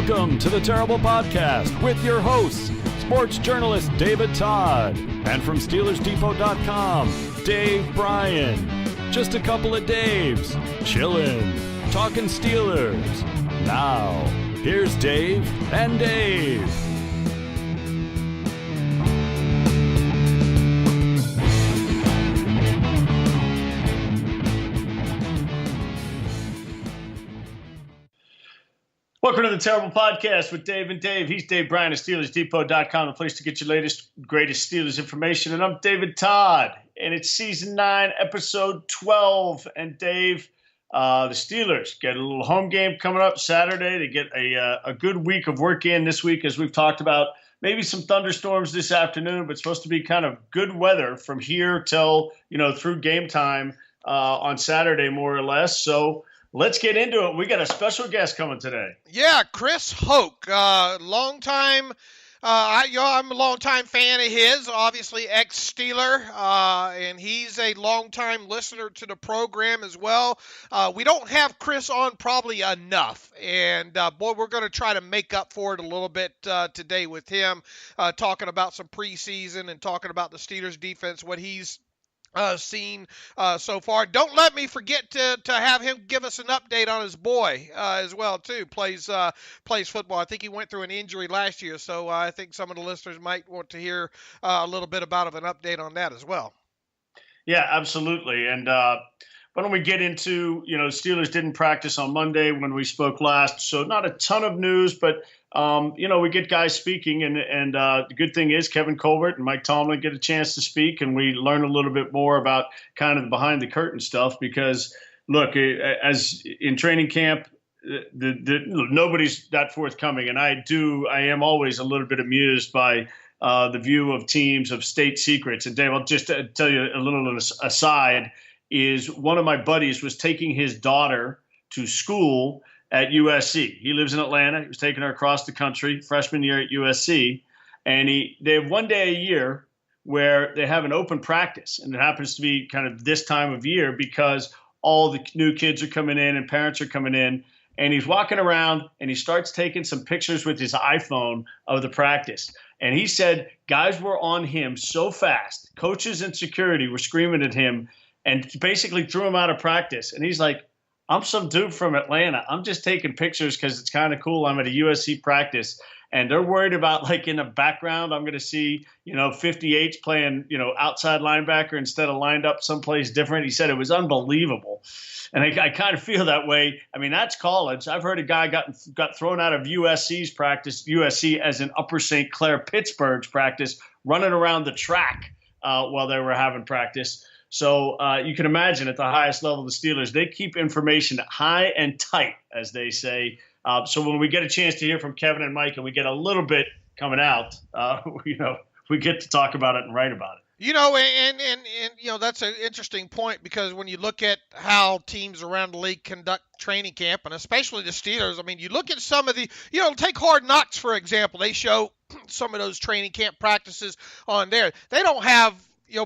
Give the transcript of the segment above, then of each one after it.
Welcome to the Terrible Podcast with your hosts, sports journalist David Todd, and from SteelersDepot.com, Dave Bryan. Just a couple of Daves, chillin', talking Steelers. Now, here's Dave and Dave. Welcome to the Terrible Podcast with Dave and Dave. He's Dave Bryan of SteelersDepot.com, the place to get your latest, greatest Steelers information. And I'm David Todd, and it's Season 9, Episode 12. And Dave, the Steelers get a little home game coming up Saturday. They get a good week of work in this week, as we've talked about. Maybe some thunderstorms this afternoon, but it's supposed to be kind of good weather from here till, through game time on Saturday, more or less. So let's get into it. We got a special guest coming today. Yeah, Chris Hoke, longtime. I'm a longtime fan of his, obviously ex-Steeler, and he's a longtime listener to the program as well. We don't have Chris on probably enough, and we're going to try to make up for it a little bit today with him, talking about some preseason and talking about the Steelers defense, what he's seen so far. Don't let me forget to have him give us an update on his boy as well too. Plays football. I think he went through an injury last year, so I think some of the listeners might want to hear a little bit about an update on that as well. Yeah, absolutely. And why don't we get into, Steelers didn't practice on Monday when we spoke last, so not a ton of news, but we get guys speaking, and the good thing is Kevin Colbert and Mike Tomlin get a chance to speak, and we learn a little bit more about kind of the behind the curtain stuff. Because look, as in training camp, nobody's that forthcoming, and I am always a little bit amused by the view of teams of state secrets. And Dave, I'll just tell you a little aside. Is one of my buddies was taking his daughter to school at USC. He lives in Atlanta. He was taking her across the country, freshman year at USC. And they have one day a year where they have an open practice. And it happens to be kind of this time of year because all the new kids are coming in and parents are coming in. And he's walking around and he starts taking some pictures with his iPhone of the practice. And he said guys were on him so fast. Coaches and security were screaming at him and basically threw him out of practice. And he's like, I'm some dude from Atlanta. I'm just taking pictures because it's kind of cool. I'm at a USC practice. And they're worried about, like, in the background, I'm going to see, 58s playing, outside linebacker instead of lined up someplace different. He said it was unbelievable. And I kind of feel that way. I mean, that's college. I've heard a guy got thrown out of USC's practice, USC as in Upper St. Clair, Pittsburgh's practice, running around the track while they were having practice. So you can imagine at the highest level of the Steelers, they keep information high and tight, as they say. So when we get a chance to hear from Kevin and Mike and we get a little bit coming out, we get to talk about it and write about it. And that's an interesting point because when you look at how teams around the league conduct training camp, and especially the Steelers, I mean, you look at some of the, take Hard Knocks, for example. They show some of those training camp practices on there. They don't have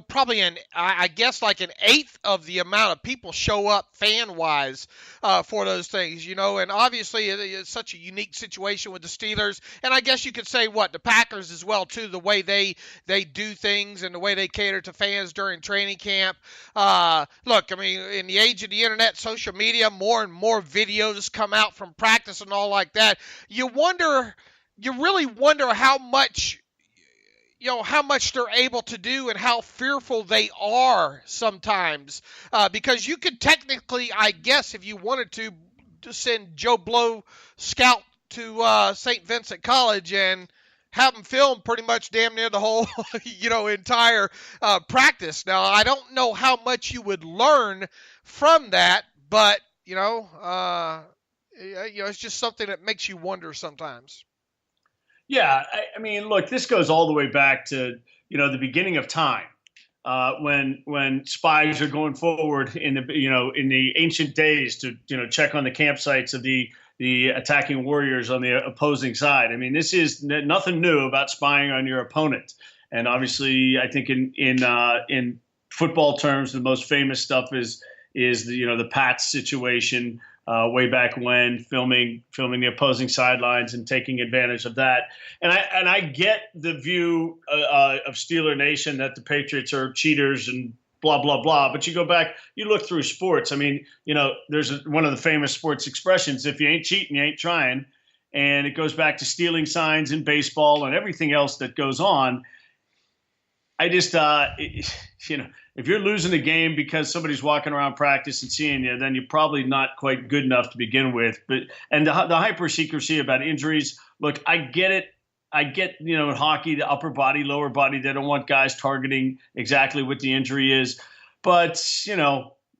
probably I guess like an eighth of the amount of people show up fan-wise for those things, and obviously it's such a unique situation with the Steelers, and I guess you could say the Packers as well too, the way they do things and the way they cater to fans during training camp. Look, I mean, in the age of the internet, social media, more and more videos come out from practice and all like that. You really wonder how much they're able to do and how fearful they are sometimes. Because you could technically, I guess, if you wanted to send Joe Blow scout to St. Vincent College and have him film pretty much damn near the whole, entire practice. Now, I don't know how much you would learn from that, but, it's just something that makes you wonder sometimes. Yeah, I mean, look, this goes all the way back to, the beginning of time, when spies are going forward in the ancient days to, check on the campsites of the attacking warriors on the opposing side. I mean, this is nothing new about spying on your opponent. And obviously, I think in football terms, the most famous stuff is the Pats situation way back when, filming the opposing sidelines and taking advantage of that. And I get the view of Steeler Nation that the Patriots are cheaters and blah, blah, blah. But you go back, you look through sports. I mean, there's one of the famous sports expressions, if you ain't cheating, you ain't trying. And it goes back to stealing signs in baseball and everything else that goes on. I just, if you're losing a game because somebody's walking around practice and seeing you, then you're probably not quite good enough to begin with. And the hyper secrecy about injuries, look, I get it. I get, in hockey, the upper body, lower body, they don't want guys targeting exactly what the injury is. But,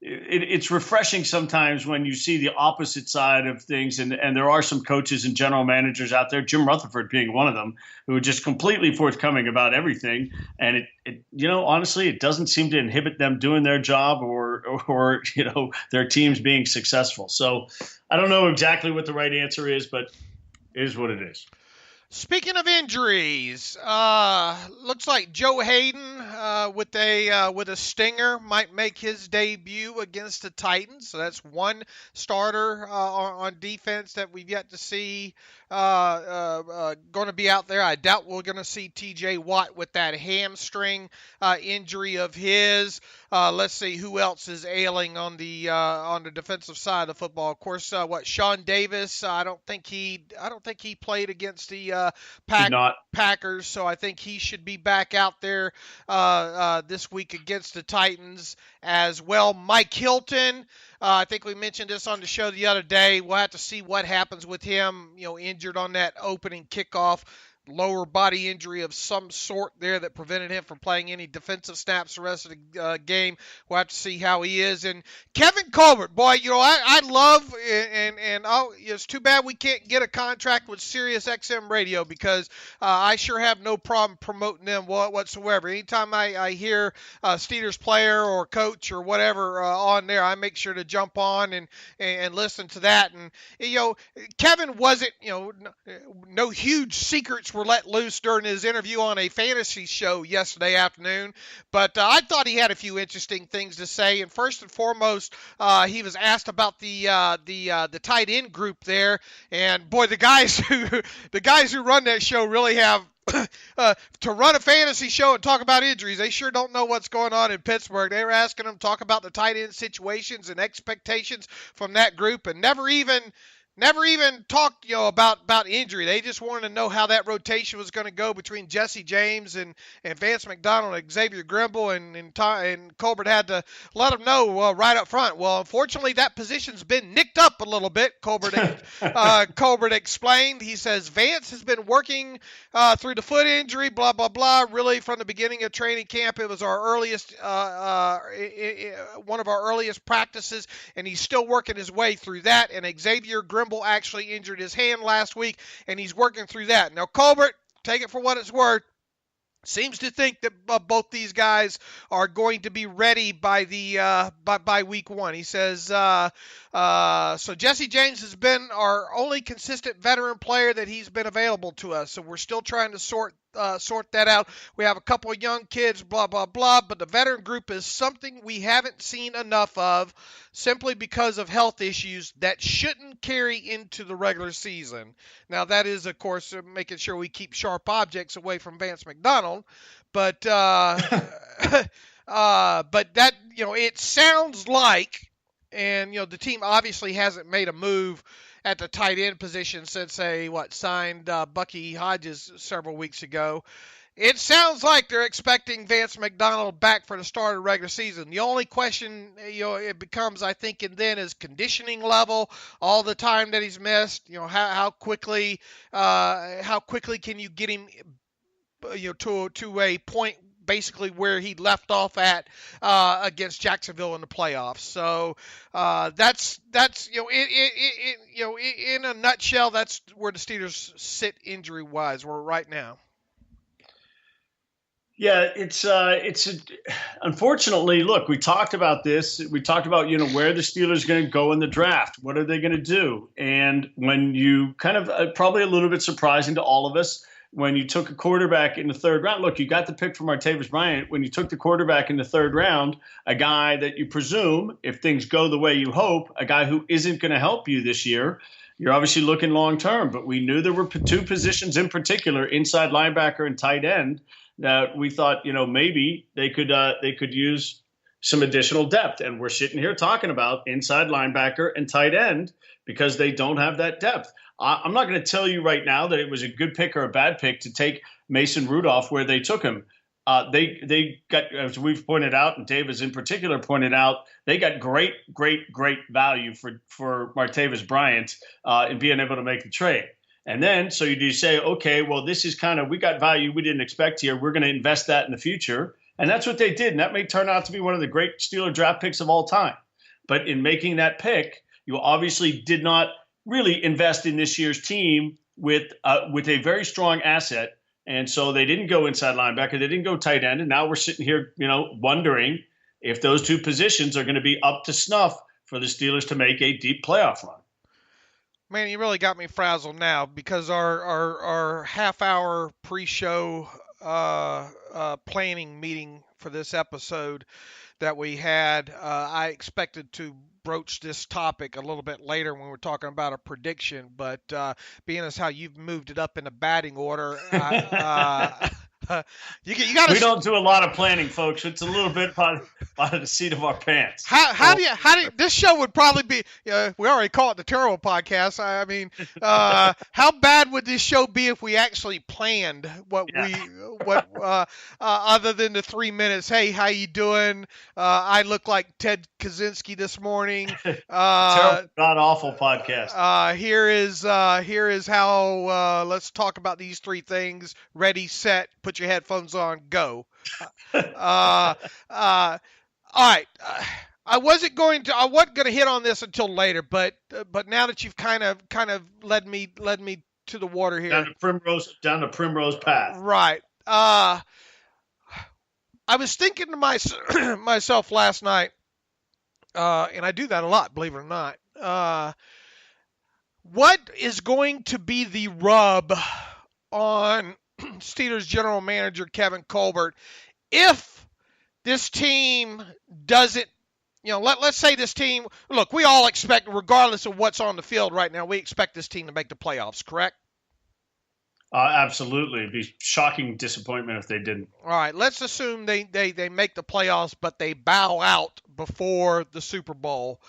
it's refreshing sometimes when you see the opposite side of things. And there are some coaches and general managers out there, Jim Rutherford being one of them, who are just completely forthcoming about everything. And honestly, it doesn't seem to inhibit them doing their job or their teams being successful. So I don't know exactly what the right answer is, but it is what it is. Speaking of injuries, looks like Joe Hayden with a stinger might make his debut against the Titans. So that's one starter on defense that we've yet to see going to be out there. I doubt we're going to see T.J. Watt with that hamstring injury of his. Let's see who else is ailing on the defensive side of the football. Of course, Sean Davis. I don't think he played against the Packers, so I think he should be back out there this week against the Titans as well. Mike Hilton. I think we mentioned this on the show the other day. We'll have to see what happens with him, injured on that opening kickoff. Lower body injury of some sort there that prevented him from playing any defensive snaps the rest of the game. We'll have to see how he is. And Kevin Colbert, boy, I love, and it's too bad we can't get a contract with Sirius XM Radio because I sure have no problem promoting them whatsoever. Anytime I hear a Steelers player or coach or whatever on there, I make sure to jump on and listen to that. And, Kevin wasn't, no huge secrets were let loose during his interview on a fantasy show yesterday afternoon, but I thought he had a few interesting things to say. And first and foremost, he was asked about the tight end group there, and boy, the guys who run that show really have to run a fantasy show and talk about injuries. They sure don't know what's going on in Pittsburgh. They were asking him to talk about the tight end situations and expectations from that group, and never even talked, about injury. They just wanted to know how that rotation was going to go between Jesse James and Vance McDonald and Xavier Grimble, and Colbert had to let them know right up front. Well, unfortunately, that position's been nicked up a little bit. Colbert explained. He says Vance has been working through the foot injury, blah blah blah. Really, from the beginning of training camp, it was our earliest, one of our earliest practices, and he's still working his way through that. And Xavier Grimble actually injured his hand last week, and he's working through that. Now, Colbert, take it for what it's worth, seems to think that both these guys are going to be ready by week one. He says, so Jesse James has been our only consistent veteran player that he's been available to us. So we're still trying to sort that out. We have a couple of young kids, blah, blah, blah, but the veteran group is something we haven't seen enough of simply because of health issues that shouldn't carry into the regular season. Now, that is, of course, making sure we keep sharp objects away from Vance McDonald, but that, it sounds like, and, the team obviously hasn't made a move at the tight end position since they signed Bucky Hodges several weeks ago. It sounds like they're expecting Vance McDonald back for the start of the regular season. The only question, it becomes, I think, and then is conditioning level. All the time that he's missed, how quickly can you get him, to a point basically where he left off at against Jacksonville in the playoffs. So that's in a nutshell, that's where the Steelers sit injury wise. We're right now. Yeah, it's unfortunately, look, we talked about this. We talked about, where the Steelers are going to go in the draft. What are they going to do? And when you kind of probably a little bit surprising to all of us, when you took a quarterback in the third round. Look, you got the pick from Martavis Bryant. When you took the quarterback in the third round, a guy that you presume, if things go the way you hope, a guy who isn't going to help you this year, you're obviously looking long term. But we knew there were two positions in particular, inside linebacker and tight end, that we thought, maybe they could use some additional depth. And we're sitting here talking about inside linebacker and tight end because they don't have that depth. I'm not going to tell you right now that it was a good pick or a bad pick to take Mason Rudolph where they took him. They got, as we've pointed out, and Dave has in particular pointed out, they got great value for Martavis Bryant in being able to make the trade. And then, so you do say, okay, well, this is we got value we didn't expect here. We're going to invest that in the future. And that's what they did. And that may turn out to be one of the great Steeler draft picks of all time. But in making that pick, you obviously did not really invest in this year's team with a very strong asset. And so they didn't go inside linebacker. They didn't go tight end. And now we're sitting here, wondering if those two positions are going to be up to snuff for the Steelers to make a deep playoff run. Man, you really got me frazzled now because our half-hour pre-show planning meeting for this episode that we had, I expected to broach this topic a little bit later when we're talking about a prediction, but being as how you've moved it up in the batting order, you got to. We don't do a lot of planning, folks. It's a little bit by the seat of our pants. How do you this show would probably be? We already call it the Terrible Podcast. I mean, how bad would this show be if we actually planned other than the 3 minutes? Hey, how you doing? I look like Ted Kaczynski this morning. Terrible, god awful podcast. Here is how. Let's talk about these three things. Ready, set, put your headphones on, go. All right. I wasn't going to hit on this until later, but now that you've kind of led me to the water here. Down the primrose path. Right. I was thinking to myself last night, and I do that a lot, believe it or not. What is going to be the rub on Steelers general manager Kevin Colbert if this team doesn't, let's say this team, look, we all expect, regardless of what's on the field right now, we expect this team to make the playoffs, correct? Absolutely. It'd be shocking disappointment if they didn't. All right, let's assume they make the playoffs, but they bow out before the Super Bowl.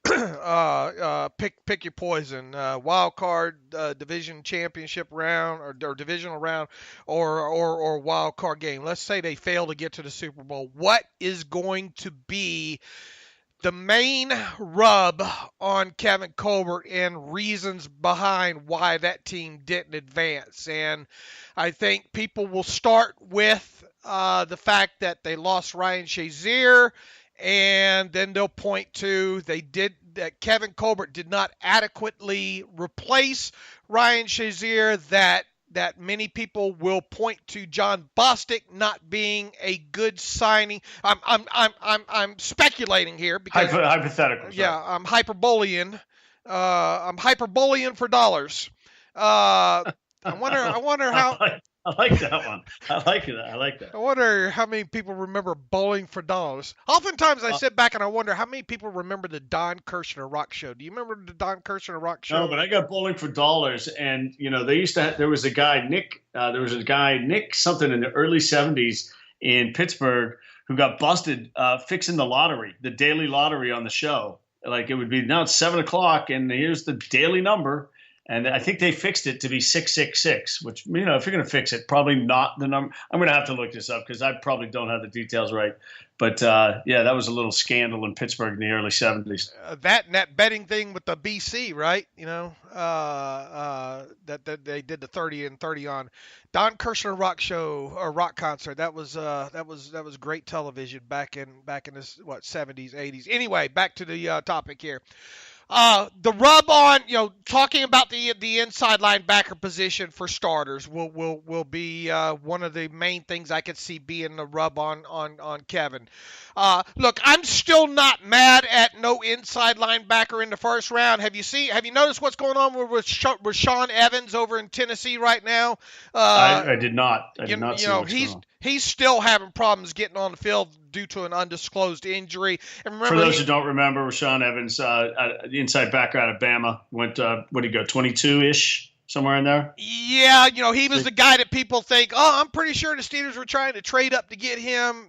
Pick your poison. Wild card, division championship round, or divisional round, or wild card game. Let's say they fail to get to the Super Bowl. What is going to be the main rub on Kevin Colbert and reasons behind why that team didn't advance? And I think people will start with the fact that they lost Ryan Shazier. And then they'll point to that Kevin Colbert did not adequately replace Ryan Shazier, that many people will point to John Bostic not being a good signing. I'm speculating here because hypothetical. Yeah, I'm hyperbolean. I'm hyperbolean for dollars. I wonder how. I like that one. I like that. I wonder how many people remember Bowling for Dollars. Oftentimes I sit back and I wonder how many people remember the Don Kirshner Rock Show. Do you remember the Don Kirshner Rock Show? No, but I got Bowling for Dollars, and they used to there was a guy, Nick something in the early 70s in Pittsburgh who got busted fixing the lottery, the daily lottery on the show. Like it would be, now it's 7:00 and here's the daily number. And I think they fixed it to be 666, which, if you're going to fix it, probably not the number. I'm going to have to look this up because I probably don't have the details right. But, that was a little scandal in Pittsburgh in the early 70s. That betting thing with the BC, right? That they did the 30 and 30 on Don Kirshner Rock Show or rock concert. That was great television back in this 70s, 80s. Anyway, back to the topic here. The rub on, talking about the inside linebacker position for starters will be one of the main things I could see being the rub on Kevin. Look, I'm still not mad at no inside linebacker in the first round. Have you noticed what's going on with Rashaan Evans over in Tennessee right now? I did not. I did not see what's going on. He's still having problems getting on the field due to an undisclosed injury. And remember, for those who don't remember, Rashaan Evans, the inside backer out of Bama, went, what did he go, 22-ish, somewhere in there? Yeah, he was the guy that people think, I'm pretty sure the Steelers were trying to trade up to get him,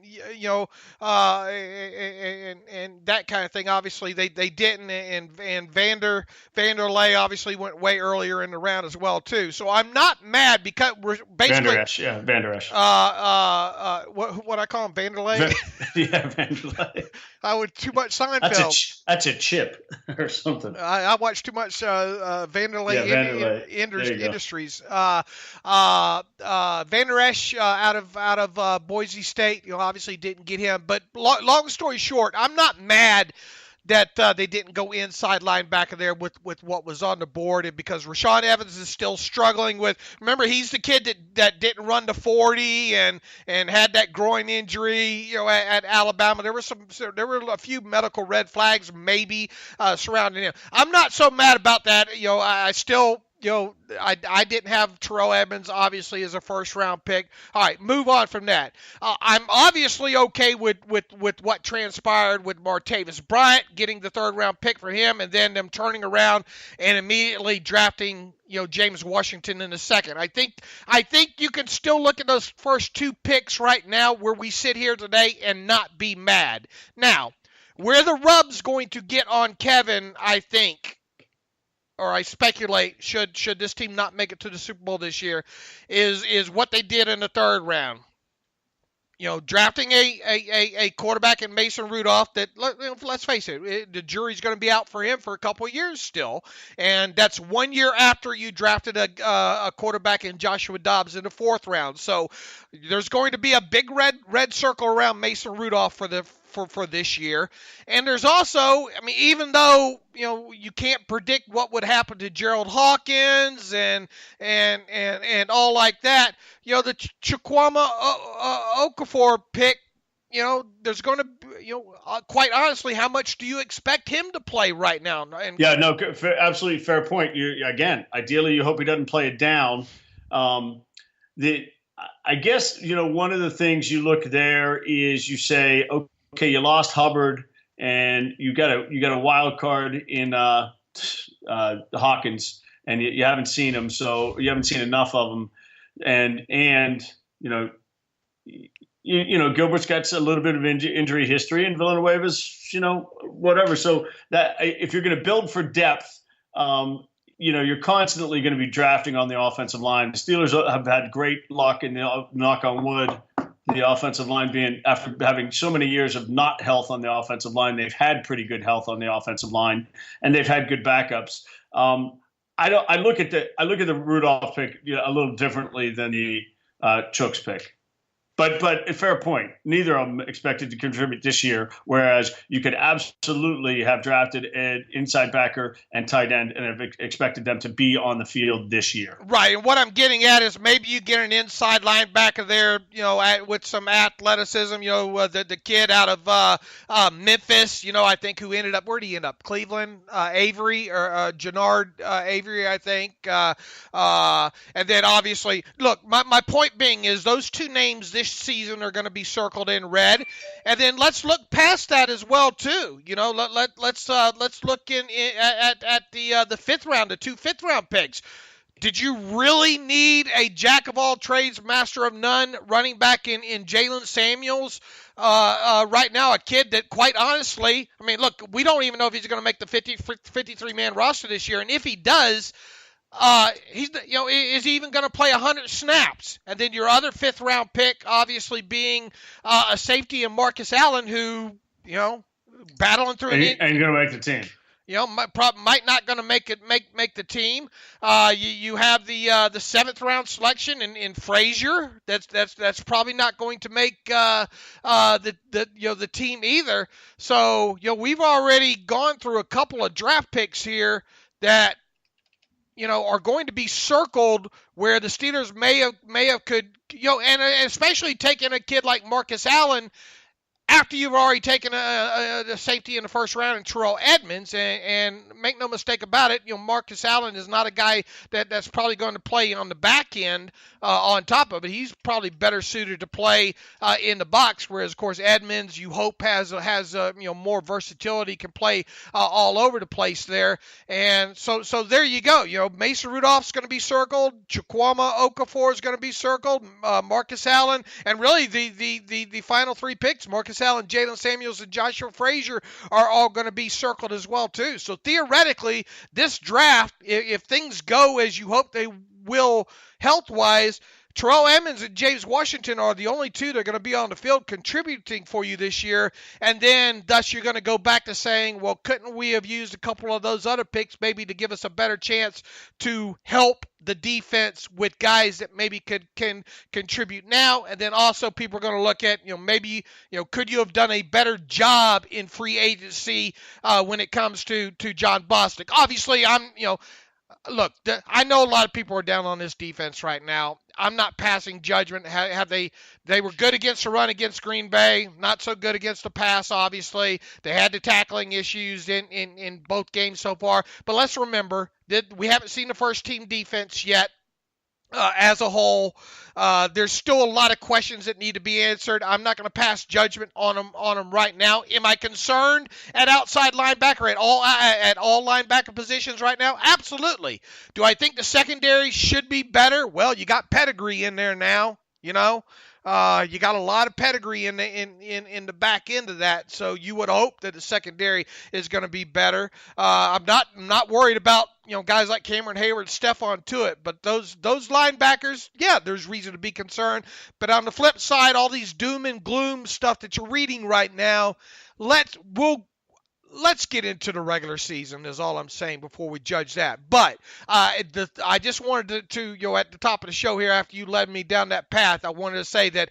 and that kind of thing. Obviously, they didn't, and Vanderlei obviously went way earlier in the round as well, too. So I'm not mad because we're basically Vander Esch. What I call him, Vanderlei? Vanderlei. I would too much Seinfeld. That's a chip or something. I watched too much Vanderlei Industries. Vander Esch out of Boise State, obviously didn't get him. But long story short, I'm not mad that they didn't go inside linebacker there with what was on the board, and because Rashaan Evans is still struggling with. Remember, he's the kid that didn't run the 40 and had that groin injury, at Alabama. There were a few medical red flags maybe surrounding him. I'm not so mad about that. I still. I didn't have Terrell Edmonds, obviously, as a first-round pick. All right, move on from that. I'm obviously okay with what transpired with Martavis Bryant, getting the third-round pick for him, and then them turning around and immediately drafting, James Washington in the second. I think you can still look at those first two picks right now where we sit here today and not be mad. Now, where the rub's going to get on Kevin, I think, or I speculate, should this team not make it to the Super Bowl this year, is what they did in the third round. Drafting a quarterback in Mason Rudolph that, let's face it, the jury's going to be out for him for a couple of years still. And that's 1 year after you drafted a quarterback in Joshua Dobbs in the fourth round. So there's going to be a big red circle around Mason Rudolph for this year. And there's also, even though, you can't predict what would happen to Gerald Hawkins and all like that, the Chukwuma Okafor pick, there's going to, quite honestly, how much do you expect him to play right now? And, absolutely fair point. Ideally, you hope he doesn't play it down. I guess, one of the things you look there is you say, okay, you lost Hubbard and you got a wild card in Hawkins, and you haven't seen him, so you haven't seen enough of him, and Gilbert's got a little bit of injury history, and Villanueva's whatever. So that if you're going to build for depth, you're constantly going to be drafting on the offensive line. The Steelers have had great luck, and knock on wood, the offensive line being, after having so many years of not health on the offensive line, they've had pretty good health on the offensive line, and they've had good backups. I look at the Rudolph pick a little differently than the Chooks pick. But a fair point. Neither of them expected to contribute this year, whereas you could absolutely have drafted an inside backer and tight end and have expected them to be on the field this year. Right, and what I'm getting at is maybe you get an inside linebacker there, with some athleticism. The kid out of Memphis, I think, who ended up, where did he end up? Cleveland, Avery, or Jannard Avery, I think. And then obviously, look, my point being is those two names this season are going to be circled in red, and then let's look past that as well too. Let's look at the fifth round, the two fifth-round picks. Did you really need a jack of all trades, master of none running back in Jalen Samuels right now? A kid that, quite honestly, look, we don't even know if he's going to make the 53-man roster this year, and if he does, is he even going to play 100 snaps? And then your other fifth-round pick, obviously being a safety in Marcus Allen, who, battling through. And he's going to make the team. might not going to make the team. You have the seventh round selection in Frazier. That's probably not going to make the team either. So we've already gone through a couple of draft picks here that are going to be circled where the Steelers may have could and especially taking a kid like Marcus Allen after you've already taken a safety in the first round in Terrell Edmonds, and make no mistake about it, Marcus Allen is not a guy that's probably going to play on the back end on top of it. He's probably better suited to play in the box, whereas, of course, Edmonds, you hope, has more versatility, can play all over the place there. And so there you go. Mason Rudolph's going to be circled. Chukwuma Okafor is going to be circled. Marcus Allen, and really the final three picks, Marcus Allen, Jalen Samuels, and Joshua Frazier, are all going to be circled as well too. So theoretically, this draft, if things go as you hope they will health-wise, Terrell Edmonds and James Washington are the only two that are going to be on the field contributing for you this year. And then thus you're going to go back to saying, well, couldn't we have used a couple of those other picks maybe to give us a better chance to help the defense with guys that maybe can contribute now? And then also people are going to look at, maybe, could you have done a better job in free agency when it comes to John Bostic? Obviously, look, I know a lot of people are down on this defense right now. I'm not passing judgment. They were good against the run against Green Bay, not so good against the pass, obviously. They had the tackling issues in both games so far. But let's remember that we haven't seen the first team defense yet. As a whole, there's still a lot of questions that need to be answered. I'm not going to pass judgment on them right now. Am I concerned at outside linebacker, at all linebacker positions right now? Absolutely. Do I think the secondary should be better? Well, you got pedigree in there now. You got a lot of pedigree in the back end of that, so you would hope that the secondary is going to be better. I'm not worried about guys like Cameron Hayward, Stephon Tuitt, but those linebackers, yeah, there's reason to be concerned. But on the flip side, all these doom and gloom stuff that you're reading right now, let's get into the regular season is all I'm saying before we judge that. But I just wanted to at the top of the show here, after you led me down that path, I wanted to say that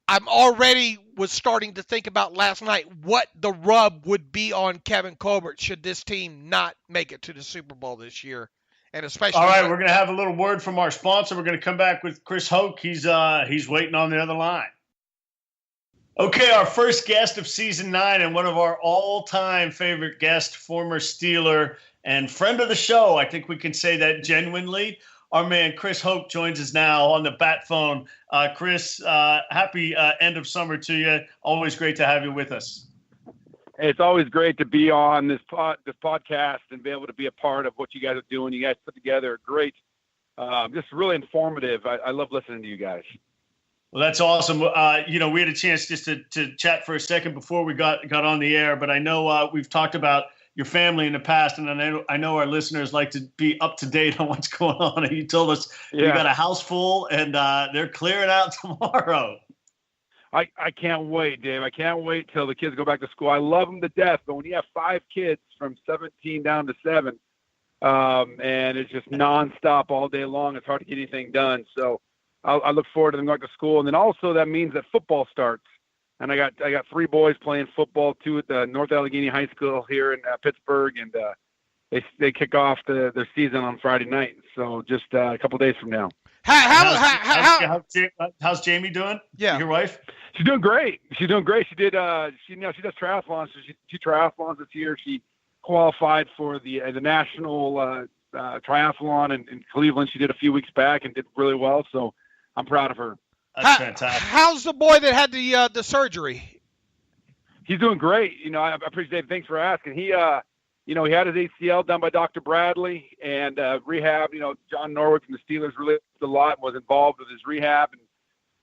I'm already was starting to think about last night what the rub would be on Kevin Colbert should this team not make it to the Super Bowl this year. And especially, all right, we're going to have a little word from our sponsor. We're going to come back with Chris Hoke. He's waiting on the other line. Okay, our first guest of season 9 and one of our all-time favorite guests, former Steeler and friend of the show. I think we can say that genuinely. Our man Chris Hoke joins us now on the bat phone. Chris, happy end of summer to you. Always great to have you with us. Hey, it's always great to be on this podcast and be able to be a part of what you guys are doing. You guys put together a great, just really informative. I love listening to you guys. Well, that's awesome. We had a chance just to chat for a second before we got on the air, but I know we've talked about your family in the past, and I know our listeners like to be up to date on what's going on. And you told us you got a house full, and they're clearing out tomorrow. I can't wait, Dave. I can't wait till the kids go back to school. I love them to death, but when you have 5 kids from 17 down to 7, and it's just nonstop all day long, it's hard to get anything done. So I look forward to them going to school. And then also that means that football starts. And I got 3 boys playing football, 2 at the North Allegheny High School here in Pittsburgh, and they kick off their season on Friday night. So just a couple of days from now. How's Jamie doing? Yeah, your wife? She's doing great. She did. She does triathlons. So she did 2 triathlons this year. She qualified for the national triathlon in Cleveland. She did a few weeks back and did really well. So I'm proud of her. That's fantastic. How's the boy that had the surgery? He's doing great. I appreciate it. Thanks for asking. He had his ACL done by Dr. Bradley and rehab. John Norwood from the Steelers really a lot, was involved with his rehab,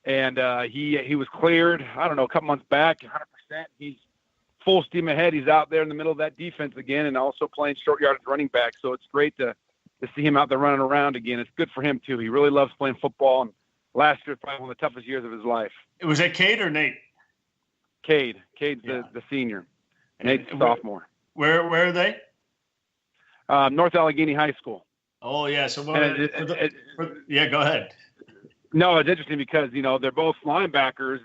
and he was cleared. I don't know, a couple months back, 100%. He's full steam ahead. He's out there in the middle of that defense again, and also playing short yardage running back. So it's great to see him out there running around again. It's good for him too. He really loves playing football, and last year was probably one of the toughest years of his life. Was that Cade or Nate? Cade's the senior. Nate's the sophomore. Where are they? North Allegheny High School. Oh, yeah. So, go ahead. No, it's interesting because, they're both linebackers,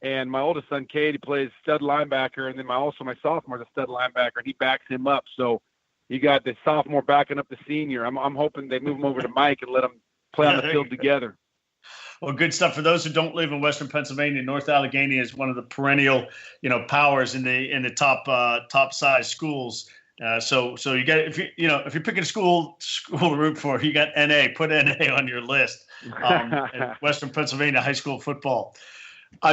and my oldest son, Cade, he plays stud linebacker, and then my sophomore is a stud linebacker, and he backs him up. So you got the sophomore backing up the senior. I'm hoping they move him over to Mike and let them play on the field together. Well, good stuff. For those who don't live in Western Pennsylvania, North Allegheny is one of the perennial, powers in the top size schools. So you got, if you're picking a school to root for, you got NA. Put NA on your list. In Western Pennsylvania high school football.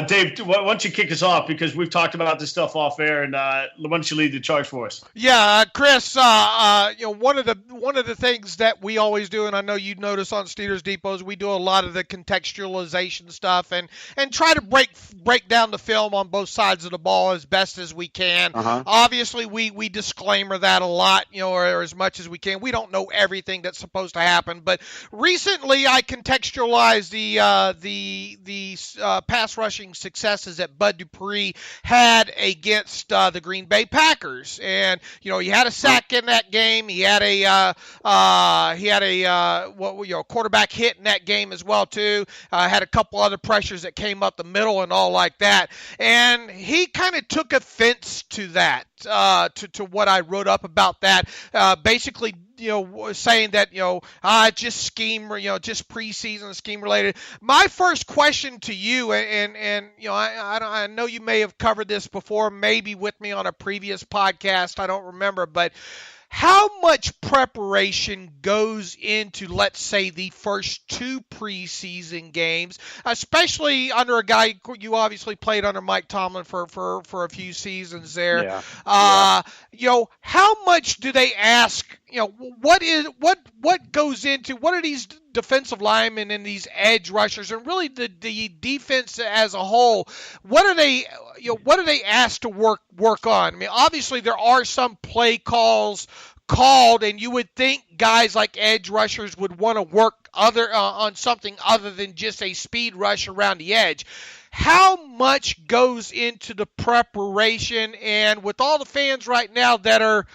Dave, why don't you kick us off, because we've talked about this stuff off air, and why don't you lead the charge for us? Yeah, Chris. One of the things that we always do, and I know you notice on Steelers Depot, is we do a lot of the contextualization stuff and try to break down the film on both sides of the ball as best as we can. Obviously, we disclaimer that a lot, or as much as we can. We don't know everything that's supposed to happen, but recently I contextualized the pass rushing successes that Bud Dupree had against the Green Bay Packers, and he had a sack in that game. He had a quarterback hit in that game as well too. Had a couple other pressures that came up the middle and all like that, and he kind of took offense to that, to what I wrote up about that. Basically, saying that, just scheme, just preseason scheme related. My first question to you, and I know you may have covered this before, maybe with me on a previous podcast, I don't remember, but how much preparation goes into, let's say, the first two preseason games, especially under a guy you obviously played under, Mike Tomlin, for a few seasons there? Yeah. How much do they ask? What goes into, what are these defensive linemen and these edge rushers, and really the defense as a whole? What are they asked to work on? I mean, obviously there are some play calls called, and you would think guys like edge rushers would want to work on something other than just a speed rush around the edge. How much goes into the preparation? And with all the fans right now that are,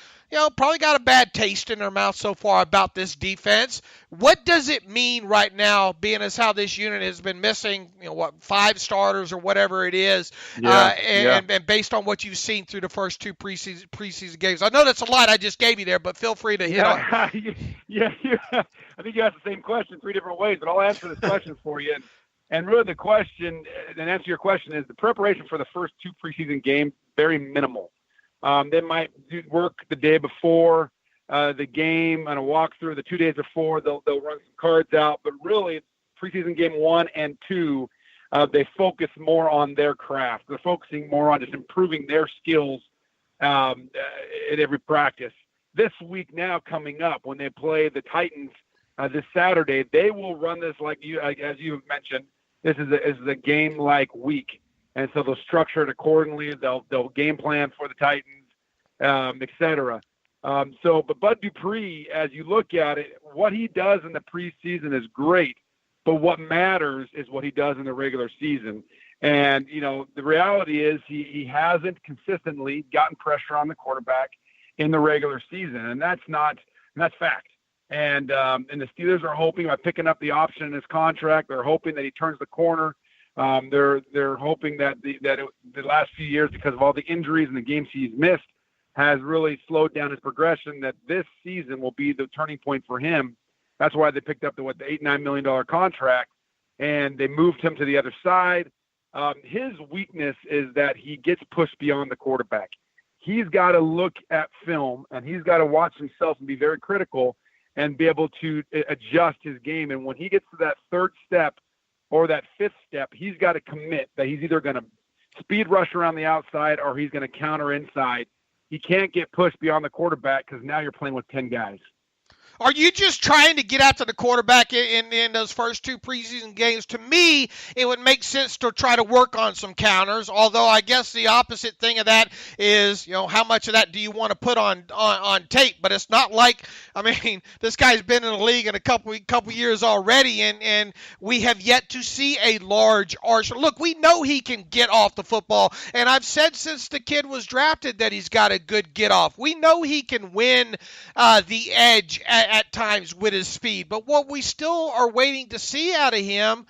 probably got a bad taste in their mouth so far about this defense, what does it mean right now, being as how this unit has been missing, 5 starters or whatever it is, and based on what you've seen through the first two preseason games? I know that's a lot I just gave you there, but feel free to hit on. Yeah. I think you asked the same question 3 different ways, but I'll answer this question for you. And really the question, and answer your question, is the preparation for the first 2 preseason games very minimal. They might work the day before the game on a walkthrough. The 2 days before, they'll run some cards out. But really, preseason game 1 and 2, they focus more on their craft. They're focusing more on just improving their skills at every practice. This week now coming up, when they play the Titans this Saturday, they will run this as you mentioned. This is a game-like week. And so they'll structure it accordingly. They'll game plan for the Titans, et cetera. But Bud Dupree, as you look at it, what he does in the preseason is great, but what matters is what he does in the regular season. And, the reality is he hasn't consistently gotten pressure on the quarterback in the regular season, and that's fact. And the Steelers are hoping, by picking up the option in his contract, they're hoping that he turns the corner. They're hoping that the last few years, because of all the injuries and the games he's missed, has really slowed down his progression, that this season will be the turning point for him. That's why they picked up the $8-9 million contract, and they moved him to the other side. His weakness is that he gets pushed beyond the quarterback. He's got to look at film, and he's got to watch himself and be very critical and be able to adjust his game. And when he gets to that 3rd step or that 5th step, he's got to commit that he's either going to speed rush around the outside or he's going to counter inside. He can't get pushed beyond the quarterback, because now you're playing with 10 guys. Are you just trying to get after the quarterback in those first 2 preseason games? To me, it would make sense to try to work on some counters, although I guess the opposite thing of that is, how much of that do you want to put on tape? But it's not like, this guy's been in the league in a couple years already, and we have yet to see a large arsenal. Look, we know he can get off the football, and I've said since the kid was drafted that he's got a good get off. We know he can win the edge at times with his speed, but what we still are waiting to see out of him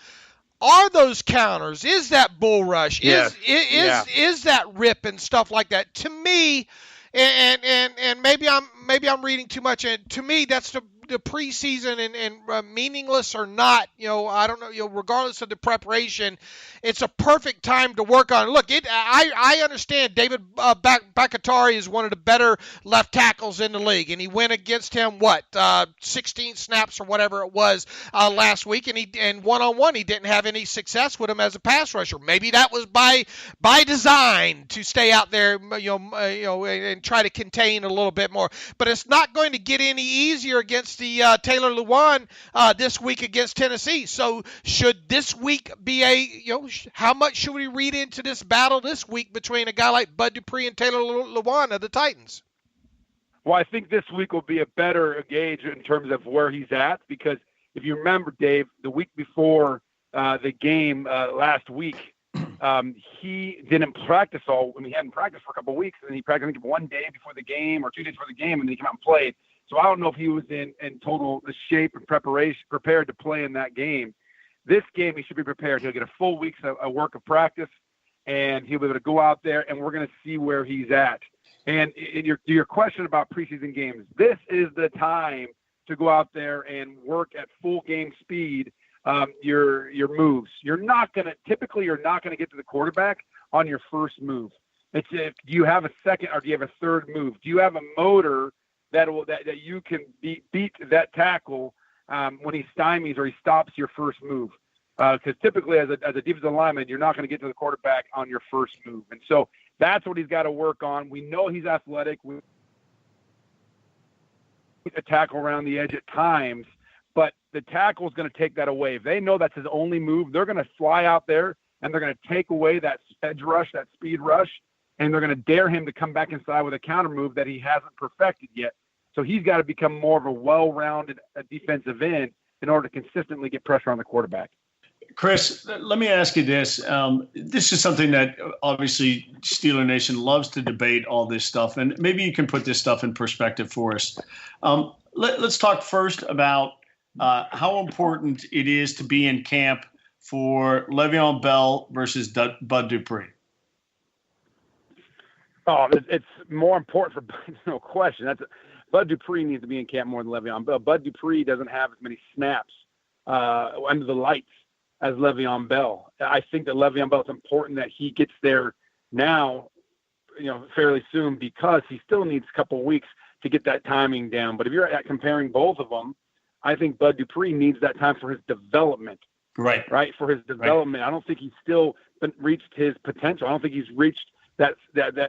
are those counters. Is that bull rush? Is that rip and stuff like that? To me, and maybe I'm reading too much. And to me, that's the preseason and meaningless or not. I don't know. Regardless of the preparation, it's a perfect time to work on. Look, I understand David Bakatari is one of the better left tackles in the league, and he went against him 16 snaps or whatever it was last week, and one-on-one he didn't have any success with him as a pass rusher. Maybe that was by design to stay out there, and try to contain a little bit more. But it's not going to get any easier against the Taylor Lewan this week against Tennessee. So should this week be how much should we read into this battle this week between a guy like Bud Dupree and Taylor Lewan of the Titans? Well, I think this week will be a better gauge in terms of where he's at, because if you remember, Dave, the week before the game last week, he didn't practice he hadn't practiced for a couple of weeks, and then he practiced one day before the game or 2 days before the game, and then he came out and played. So I don't know if he was in total the shape and prepared to play in that game. This game, he should be prepared. He'll get a full week's work of practice, and he'll be able to go out there, and we're going to see where he's at. And your question about preseason games, this is the time to go out there and work at full game speed your moves. You're not going to get to the quarterback on your first move. It's do you have a second or do you have a third move? Do you have a motor that you can beat that tackle when he stymies or he stops your first move? Because typically as a defensive lineman, you're not going to get to the quarterback on your first move. And so that's what he's got to work on. We know he's athletic. We a tackle around the edge at times, but the tackle is going to take that away. If they know that's his only move, they're going to fly out there and they're going to take away that edge rush, that speed rush, and they're going to dare him to come back inside with a counter move that he hasn't perfected yet. So he's got to become more of a well-rounded defensive end in order to consistently get pressure on the quarterback. Chris, let me ask you this. This is something that obviously Steeler Nation loves to debate, all this stuff, and maybe you can put this stuff in perspective for us. Let's talk first about how important it is to be in camp for Le'Veon Bell versus Bud Dupree. Oh, it's more important for no question. Bud Dupree needs to be in camp more than Le'Veon Bell. Bud Dupree doesn't have as many snaps under the lights as Le'Veon Bell. I think that Le'Veon Bell, it's important that he gets there now, fairly soon, because he still needs a couple of weeks to get that timing down. But if you're comparing both of them, I think Bud Dupree needs that time for his development. Right. For his development. Right. I don't think he's still reached his potential. I don't think he's reached that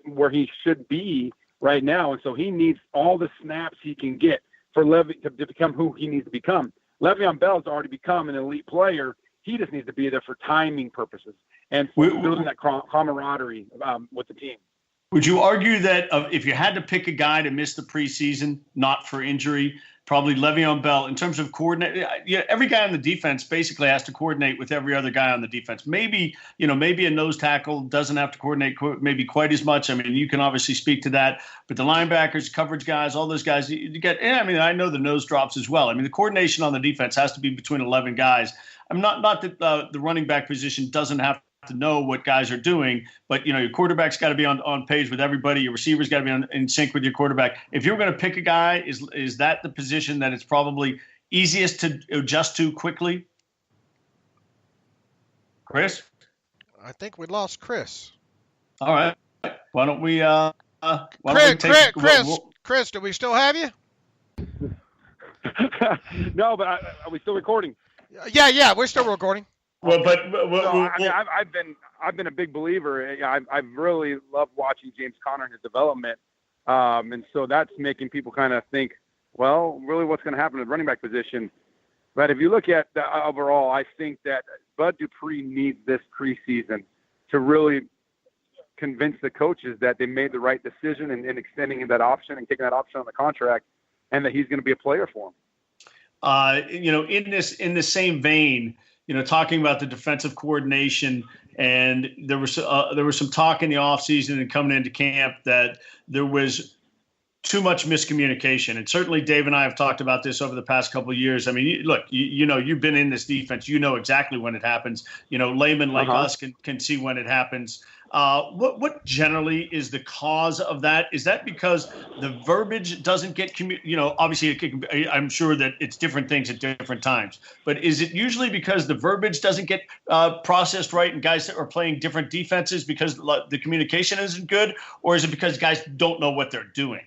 where he should be right now. And so he needs all the snaps he can get for to become who he needs to become. Le'Veon Bell's already become an elite player. He just needs to be there for timing purposes and for building that camaraderie with the team. Would you argue that if you had to pick a guy to miss the preseason, not for injury, probably Le'Veon Bell in terms of coordinate? Every guy on the defense basically has to coordinate with every other guy on the defense. Maybe a nose tackle doesn't have to coordinate maybe quite as much. I mean, you can obviously speak to that, but the linebackers, coverage guys, all those guys, you get. I know the nose drops as well. I mean, the coordination on the defense has to be between 11 guys. I'm not that the running back position doesn't have to know what guys are doing, but your quarterback's got to be on page with everybody. Your receiver's got to be in sync with your quarterback. If you're going to pick a guy, is that the position that it's probably easiest to adjust to quickly? Chris? I think we lost Chris. All right. Why don't we Chris, do we still have you? No, but are we still recording? Yeah, we're still recording. Well, I've been a big believer. I've really loved watching James Conner and his development, and so that's making people kind of think, well, really what's going to happen at the running back position. But if you look at the overall, I think that Bud Dupree needs this preseason to really convince the coaches that they made the right decision in extending that option and taking that option on the contract, and that he's going to be a player for him. In the same vein, talking about the defensive coordination, and there was some talk in the offseason and coming into camp that there was too much miscommunication. And certainly Dave and I have talked about this over the past couple of years. I mean, look, you've been in this defense. You know exactly when it happens. Laymen like us can see when it happens. What generally is the cause of that? Is that because the verbiage doesn't get obviously I'm sure that it's different things at different times, but is it usually because the verbiage doesn't get processed right and guys that are playing different defenses because the communication isn't good, or is it because guys don't know what they're doing?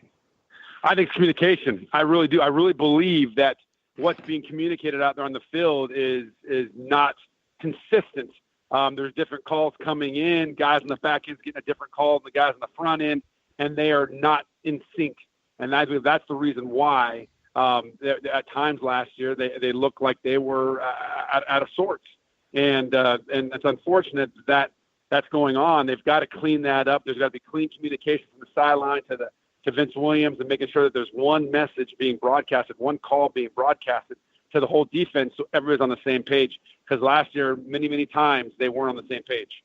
I think it's communication. I really do. I really believe that what's being communicated out there on the field is not consistent. There's different calls coming in. Guys in the back end getting a different call than the guys in the front end, and they are not in sync. And I believe that's the reason why at times last year they looked like they were out of sorts. And it's unfortunate that that's going on. They've got to clean that up. There's got to be clean communication from the sideline to Vince Williams, and making sure that there's one message being broadcasted, one call being broadcasted to the whole defense, so everybody's on the same page. Because last year, many, many times, they weren't on the same page.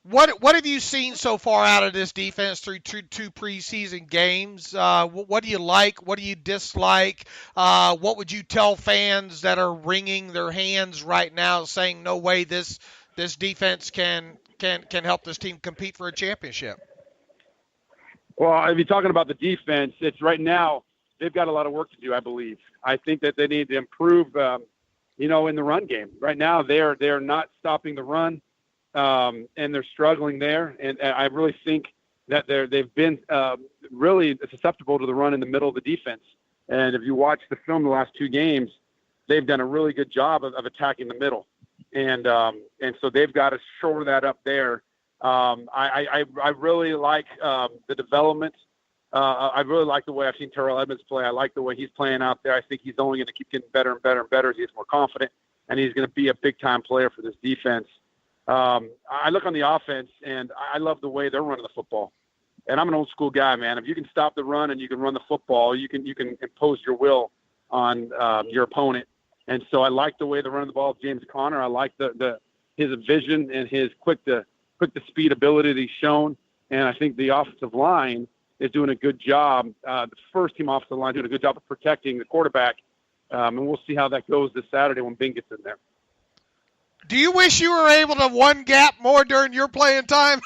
What have you seen so far out of this defense through two preseason games? What do you like? What do you dislike? What would you tell fans that are wringing their hands right now, saying no way this defense can help this team compete for a championship? Well, if you're talking about the defense, it's right now they've got a lot of work to do, I believe. I think that they need to improve, in the run game. Right now, they're not stopping the run, and they're struggling there. And I really think that they've been really susceptible to the run in the middle of the defense. And if you watch the film the last two games, they've done a really good job of attacking the middle. And so they've got to shore that up there. I really like the development. I really like the way I've seen Terrell Edmonds play. I like the way he's playing out there. I think he's only going to keep getting better and better and better as he gets more confident, and he's going to be a big-time player for this defense. I look on the offense, and I love the way they're running the football. And I'm an old-school guy, man. If you can stop the run and you can run the football, you can impose your will on your opponent. And so I like the way they're running the ball with James Conner. I like his vision and his quick-to-speed ability that he's shown. And I think the offensive line is doing a good job. The first team offensive line doing a good job of protecting the quarterback. And we'll see how that goes this Saturday when Bing gets in there. Do you wish you were able to one gap more during your playing time?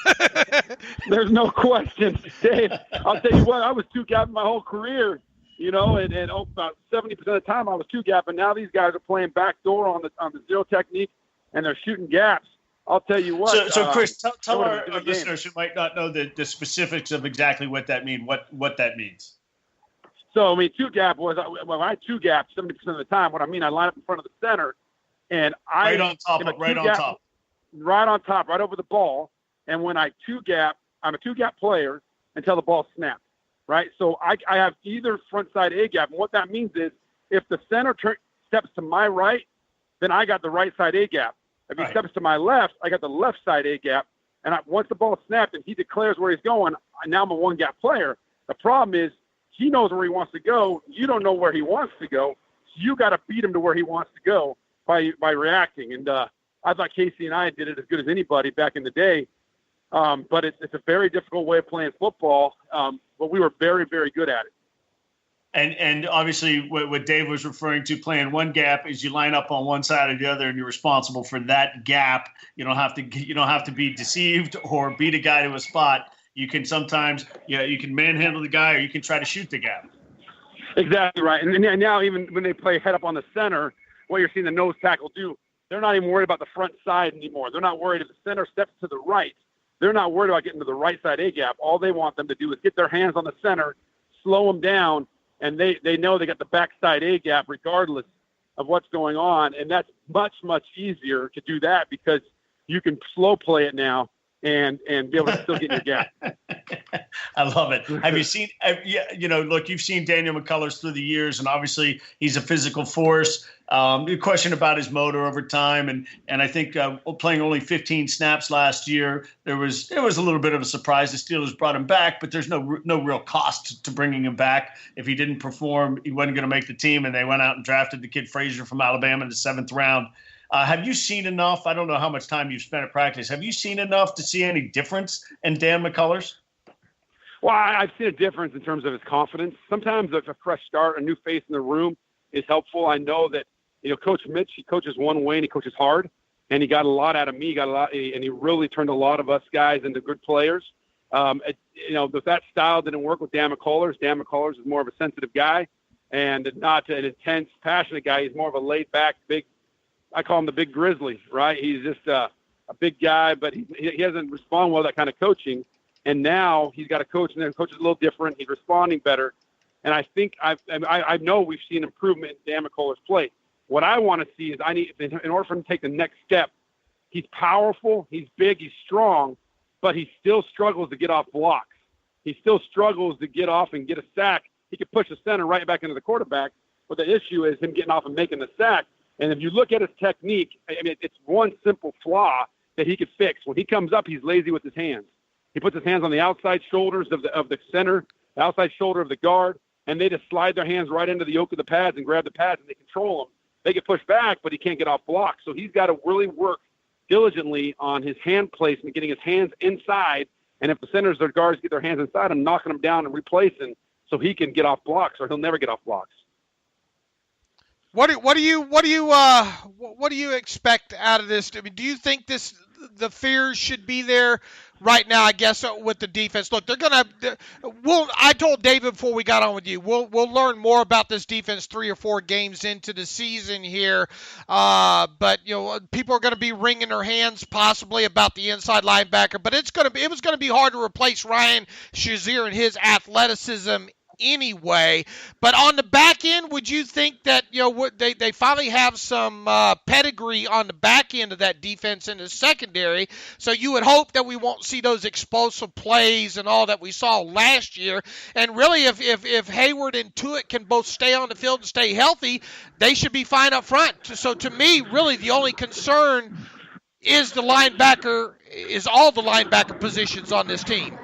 There's no question, Dave. I'll tell you what, I was two-gapping my whole career, and about 70% of the time I was two-gapping. Now these guys are playing backdoor on the zero technique, and they're shooting gaps. I'll tell you what. So Chris, tell our listeners who might not know the specifics of exactly what that means. What that means. So two-gap was when I two-gap 70% of the time. What I mean, I line up in front of the center, and right on top, right over the ball. And when I two-gap, I'm a two-gap player until the ball snaps. Right. So I have either front side A gap, and what that means is if the center steps to my right, then I got the right side A gap. If he steps to my left, I got the left side A gap. And once the ball snapped and he declares where he's going, now I'm a one-gap player. The problem is he knows where he wants to go. You don't know where he wants to go. So you got to beat him to where he wants to go by reacting. And I thought Casey and I did it as good as anybody back in the day. But it's a very difficult way of playing football. But we were very, very good at it. And obviously what Dave was referring to, playing one gap, is you line up on one side or the other, and you're responsible for that gap. You don't have to be deceived or beat a guy to a spot. You can sometimes, you can manhandle the guy, or you can try to shoot the gap. Exactly right. And now even when they play head up on the center, what you're seeing the nose tackle do, they're not even worried about the front side anymore. They're not worried if the center steps to the right. They're not worried about getting to the right side A gap. All they want them to do is get their hands on the center, slow them down, and they know they got the backside A gap regardless of what's going on. And that's much, much easier to do that because you can slow play it now and be able to still get in your gap. I love it. Have you seen, look, you've seen Daniel McCullers through the years, and obviously he's a physical force. The question about his motor over time, and I think playing only 15 snaps last year, it was a little bit of a surprise. The Steelers brought him back, but there's no real cost to bringing him back. If he didn't perform, he wasn't going to make the team, and they went out and drafted the kid Frazier from Alabama in the 7th round. Have you seen enough? I don't know how much time you've spent at practice. Have you seen enough to see any difference in Dan McCullers? Well, I've seen a difference in terms of his confidence. Sometimes a fresh start, a new face in the room is helpful. I know that, Coach Mitch, he coaches one way and he coaches hard, and he got a lot out of me. He got a lot, and he really turned a lot of us guys into good players. If that style didn't work with Dan McCullers. Dan McCullers is more of a sensitive guy and not an intense, passionate guy. He's more of a laid-back, big, I call him the big grizzly, right? He's just a big guy, but he doesn't respond well to that kind of coaching. And now he's got a coach, and the coach is a little different. He's responding better. And I think I know we've seen improvement in Dan McCullers' play. What I want to see is in order for him to take the next step, he's powerful, he's big, he's strong, but he still struggles to get off blocks. He still struggles to get off and get a sack. He could push the center right back into the quarterback, but the issue is him getting off and making the sack. And if you look at his technique, it's one simple flaw that he could fix. When he comes up, he's lazy with his hands. He puts his hands on the outside shoulders of the center, the outside shoulder of the guard, and they just slide their hands right into the yoke of the pads and grab the pads, and they control them. They get pushed back, but he can't get off blocks. So he's got to really work diligently on his hand placement, getting his hands inside. And if the centers or guards get their hands inside him, knocking them down and replacing so he can get off blocks, or he'll never get off blocks. What do you expect out of this? I mean, do you think the fears should be there right now? I guess with the defense. Look, I told David before we got on with you, we'll learn more about this defense 3 or 4 games into the season here. But people are going to be wringing their hands possibly about the inside linebacker. But it was going to be hard to replace Ryan Shazier and his athleticism anyway. But on the back end, would you think that they finally have some pedigree on the back end of that defense in the secondary? So you would hope that we won't see those explosive plays and all that we saw last year. And really, if Hayward and Tuitt can both stay on the field and stay healthy, they should be fine up front. So to me, really, the only concern is all the linebacker positions on this team.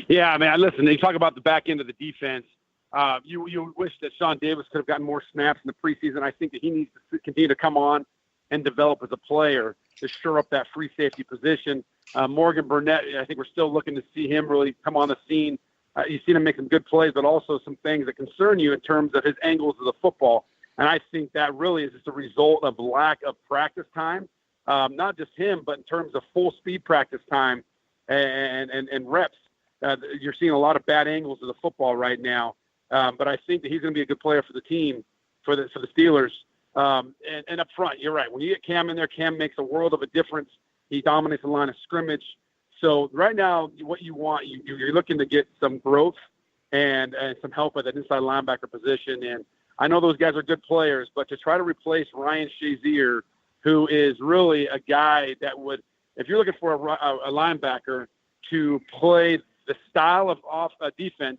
Yeah, listen, you talk about the back end of the defense. You wish that Sean Davis could have gotten more snaps in the preseason. I think that he needs to continue to come on and develop as a player to shore up that free safety position. Morgan Burnett, I think we're still looking to see him really come on the scene. You've seen him make some good plays, but also some things that concern you in terms of his angles of the football. And I think that really is just a result of lack of practice time. Not just him, but in terms of full speed practice time and reps. You're seeing a lot of bad angles of the football right now, but I think that he's going to be a good player for the team, for the Steelers. And up front, you're right. When you get Cam in there, Cam makes a world of a difference. He dominates the line of scrimmage. So right now, what you want, you're looking to get some growth and some help at that inside linebacker position. And I know those guys are good players, but to try to replace Ryan Shazier, who is really a guy that would, if you're looking for a linebacker to play the style of defense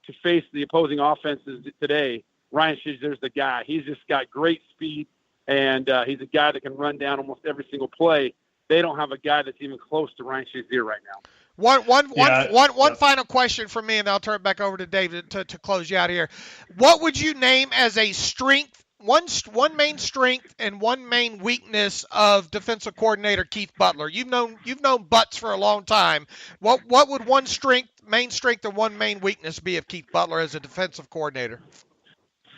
to face the opposing offenses today, Ryan Shazier's the guy. He's just got great speed, and he's a guy that can run down almost every single play. They don't have a guy that's even close to Ryan Shazier right now. One final question from me, and I'll turn it back over to David to close you out here. What would you name as a strength, one main strength and one main weakness of defensive coordinator Keith Butler? You've known Butts for a long time. What would one main strength and one main weakness be of Keith Butler as a defensive coordinator?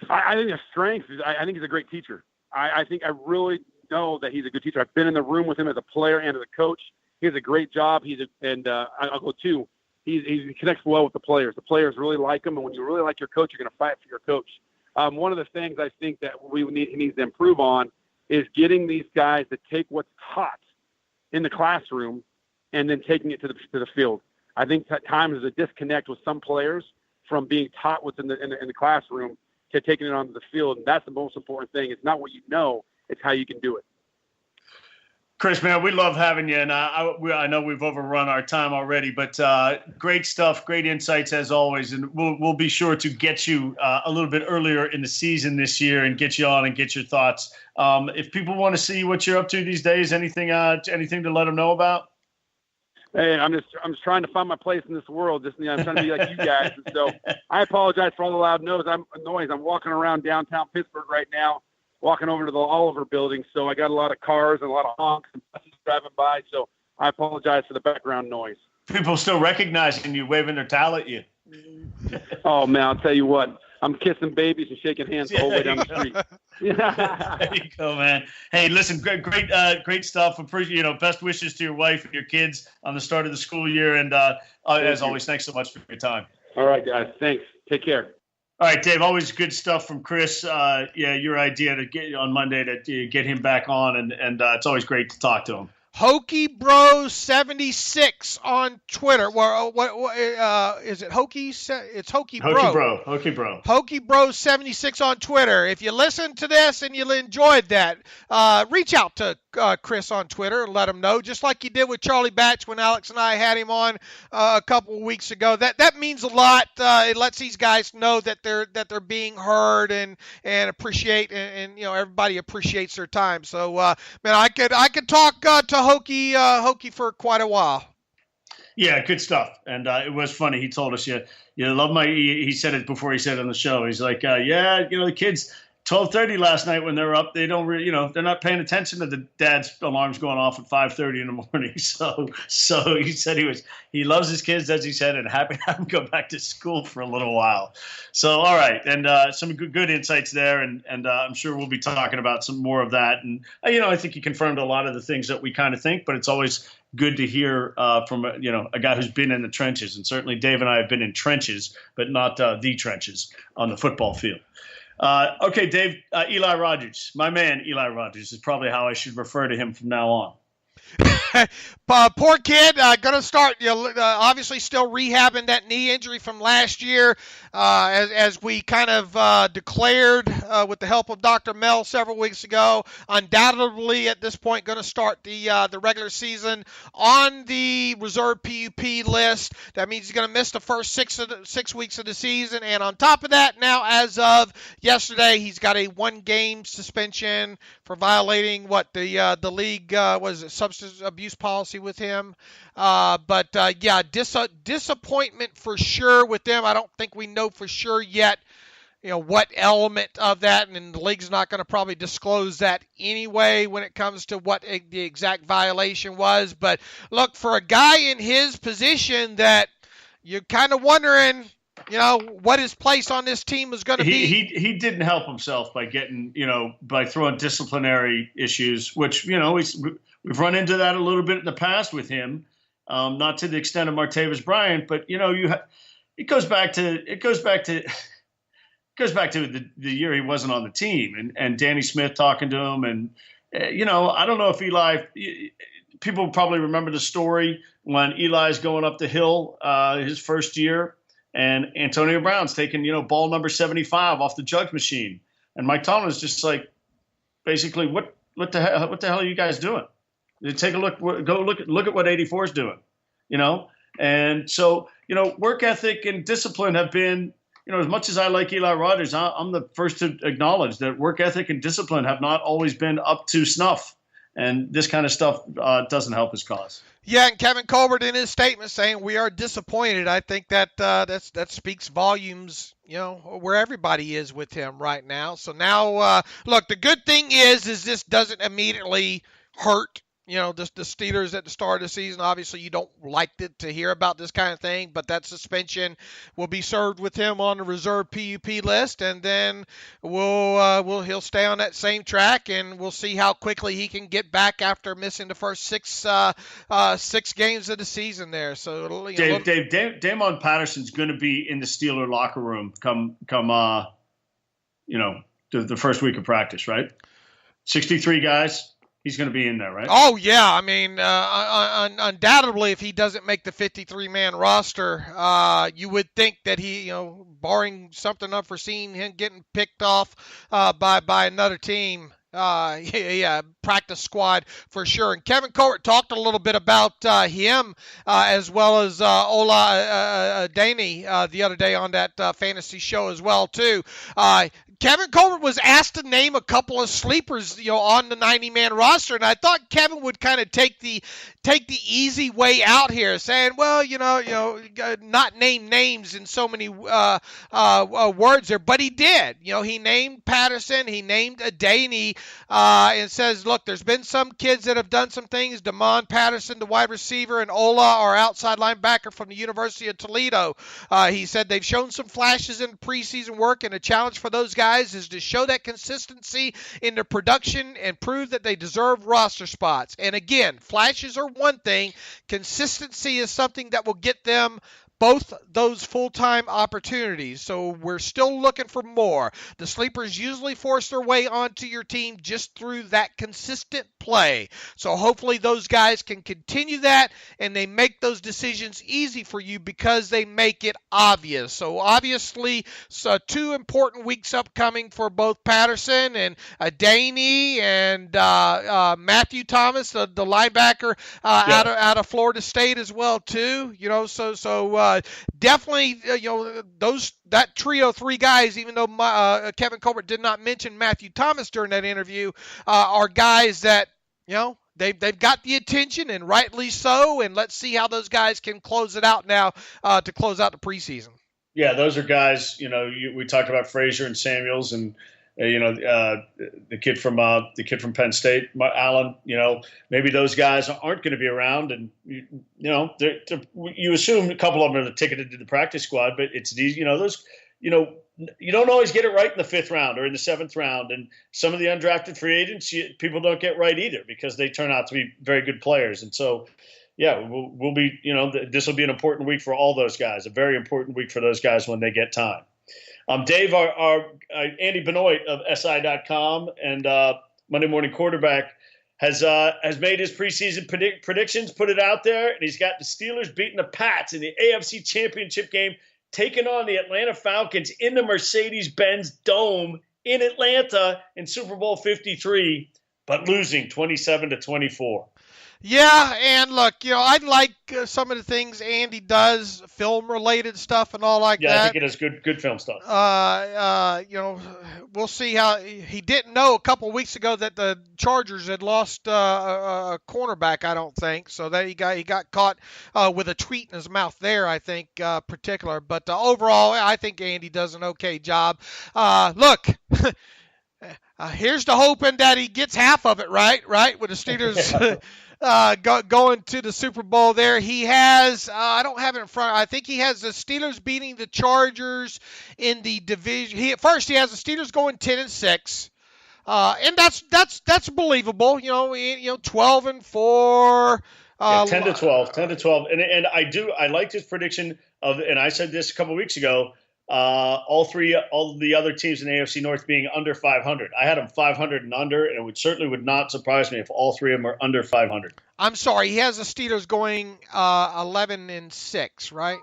I think the strength is I think he's a great teacher. I think I really know that he's a good teacher. I've been in the room with him as a player and as a coach. He does a great job. I'll go two. He connects well with the players. The players really like him, and when you really like your coach, you're going to fight for your coach. One of the things I think that he needs to improve on is getting these guys to take what's taught in the classroom and then taking it to the field. I think at times there's a disconnect with some players from being taught what's in the classroom to taking it onto the field, and that's the most important thing. It's not what you know, it's how you can do it. Chris, man, we love having you, and I know we've overrun our time already, but great stuff, great insights as always, and we'll be sure to get you a little bit earlier in the season this year and get you on and get your thoughts. If people want to see what you're up to these days, anything to let them know about? Hey, I'm just trying to find my place in this world. I'm trying to be like you guys, and so I apologize for all the loud noise. I'm walking around downtown Pittsburgh right now, walking over to the Oliver building, so I got a lot of cars and a lot of honks and buses driving by, so I apologize for the background noise. People still recognizing you, waving their towel at you. Oh, man, I'll tell you what. I'm kissing babies and shaking hands the whole way down the street. There you go, man. Hey, listen, great stuff. Appreciate, best wishes to your wife and your kids on the start of the school year, and as always, thanks so much for your time. All right, guys. Thanks. Take care. All right, Dave, always good stuff from Chris. Your idea to get on Monday to get him back on, and it's always great to talk to him. Hokey Bro 76 on Twitter. What is it? Hokey? It's Hokey Bro. Hokey Bro. Hokey Bro 76 on Twitter. If you listen to this and you enjoyed that, reach out to Chris on Twitter and let him know, just like you did with Charlie Batch when Alex and I had him on a couple of weeks ago. That means a lot. It lets these guys know that they're being heard and appreciate, and everybody appreciates their time. So man, I could talk to Hokey for quite a while. Yeah, good stuff. And it was funny. He told us, you love he said it before he said it on the show. He's like, the kids 12:30 last night when they're up, they don't really, they're not paying attention to the dad's alarms going off at 5:30 in the morning. So he said he loves his kids, as he said, and happy to have them go back to school for a little while. So, all right. And some good insights there. And I'm sure we'll be talking about some more of that. And, I think he confirmed a lot of the things that we kind of think, but it's always good to hear from, a guy who's been in the trenches. And certainly Dave and I have been in trenches, but not the trenches on the football field. Okay, Dave, Eli Rogers, my man, Eli Rogers is probably how I should refer to him from now on. Poor kid, going to start, obviously still rehabbing that knee injury from last year, as we kind of declared with the help of Dr. Mel several weeks ago. Undoubtedly, at this point, going to start the regular season on the reserve PUP list. That means he's going to miss the first 6 weeks of the season, and on top of that, now as of yesterday, he's got a 1-game suspension for violating what the league was it, substance abuse policy with him. Disappointment for sure with them. I don't think we know for sure yet, what element of that, and the league's not going to probably disclose that anyway when it comes to what the exact violation was. But look, for a guy in his position that you're kind of wondering, what his place on this team is going to be. He didn't help himself by getting, by throwing disciplinary issues, which, we've run into that a little bit in the past with him, not to the extent of Martavis Bryant, but it goes back to the year he wasn't on the team, and Danny Smith talking to him, and I don't know if Eli. People probably remember the story when Eli's going up the hill his first year, and Antonio Brown's taking ball number 75 off the jug machine, and Mike Tomlin's just like, basically, what the hell are you guys doing? Take a look. Go look at what 84 is doing, And so, work ethic and discipline have been, as much as I like Eli Rogers, I'm the first to acknowledge that work ethic and discipline have not always been up to snuff. And this kind of stuff doesn't help his cause. Yeah, and Kevin Colbert in his statement saying we are disappointed. I think that speaks volumes, where everybody is with him right now. So now, look, the good thing is this doesn't immediately hurt the Steelers at the start of the season. Obviously, you don't like to hear about this kind of thing, but that suspension will be served with him on the reserve PUP list, and then he'll stay on that same track, and we'll see how quickly he can get back after missing the first six games of the season there. So, Dave, Damon Patterson's going to be in the Steeler locker room come the first week of practice, right? 63 guys. He's going to be in there, right? Oh, yeah. I mean, undoubtedly, if he doesn't make the 53-man roster, you would think that he, barring something unforeseen, him getting picked off by another team, Practice squad for sure. And Kevin Colbert talked a little bit about him as well as Ola Daney the other day on that fantasy show as well too. Kevin Colbert was asked to name a couple of sleepers, on the 90-man roster, and I thought Kevin would kind of take the easy way out here, saying, well, not name names in so many words there, but he did. He named Patterson, he named Adaney, and says, look, there's been some kids that have done some things. Damon Patterson, the wide receiver, and Ola, our outside linebacker from the University of Toledo. He said they've shown some flashes in preseason work, and a challenge for those guys is to show that consistency in their production and prove that they deserve roster spots. And again, flashes are one thing. Consistency is something that will get them both those full-time opportunities. So we're still looking for more. The sleepers usually force their way onto your team just through that consistent play. So hopefully those guys can continue that, and they make those decisions easy for you because they make it obvious. So obviously, two important weeks upcoming for both Patterson and Daney and Matthew Thomas, the linebacker out of Florida State as well too. Definitely, that trio of three guys, even though Kevin Colbert did not mention Matthew Thomas during that interview, are guys that, they've got the attention, and rightly so, and let's see how those guys can close it out now to close out the preseason. Yeah, those are guys, we talked about Frazier and Samuels and, the kid from Penn State, Allen, maybe those guys aren't going to be around, and you assume a couple of them are ticketed to the practice squad, but it's these, you don't always get it right in the 5th round or in the 7th round, and some of the undrafted free agents people don't get right either because they turn out to be very good players, and so. Yeah, we'll be, this will be an important week for all those guys, a very important week for those guys when they get time. Dave, our Andy Benoit of SI.com and Monday Morning Quarterback has made his preseason predictions, put it out there, and he's got the Steelers beating the Pats in the AFC Championship game, taking on the Atlanta Falcons in the Mercedes-Benz Dome in Atlanta in Super Bowl 53, but losing 27-24. Yeah, and look, I like some of the things Andy does, film-related stuff and all like that. Yeah, I think it is good film stuff. We'll see how he didn't know a couple of weeks ago that the Chargers had lost a cornerback, I don't think. So that he got caught with a tweet in his mouth there, I think, particular. But overall, I think Andy does an okay job. Look. Here's to hoping that he gets half of it right, with the Steelers going to the Super Bowl there. He has, I don't have it in front, I think he has the Steelers beating the Chargers in the division. He has the Steelers going 10-6. And that's believable, 12-4. 10-12. And I liked his prediction and I said this a couple weeks ago, all the other teams in the AFC North being under 500. I had them 500 and under, and it certainly would not surprise me if all three of them are under 500. I'm sorry, he has the Steelers going 11-6, right?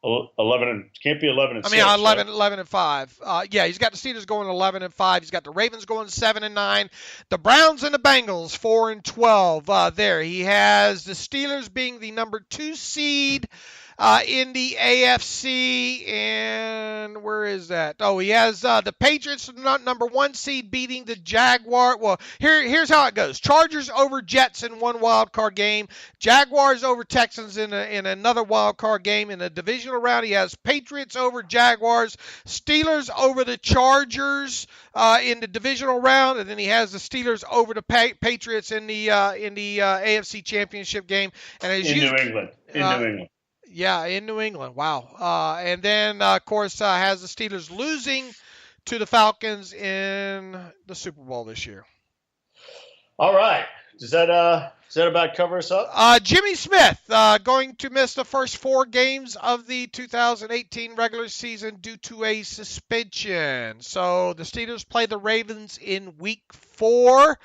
11 and can't be 11-6. I mean, 11-5. Yeah, he's got the Steelers going 11-5. He's got the Ravens going 7-9. The Browns and the Bengals 4-12. There, he has the Steelers being the number 2 seed. In the AFC, and where is that? Oh, he has the Patriots, number 1 seed, beating the Jaguar. Well, here's how it goes. Chargers over Jets in one wild card game. Jaguars over Texans in another wild card game. In the divisional round, he has Patriots over Jaguars, Steelers over the Chargers in the divisional round, and then he has the Steelers over the Patriots in the AFC Championship game. And New England. Yeah, in New England. Wow. And then, of course, has the Steelers losing to the Falcons in the Super Bowl this year. All right. Does that about cover us up? Jimmy Smith going to miss the first 4 games of the 2018 regular season due to a suspension. So the Steelers play the Ravens in Week 4.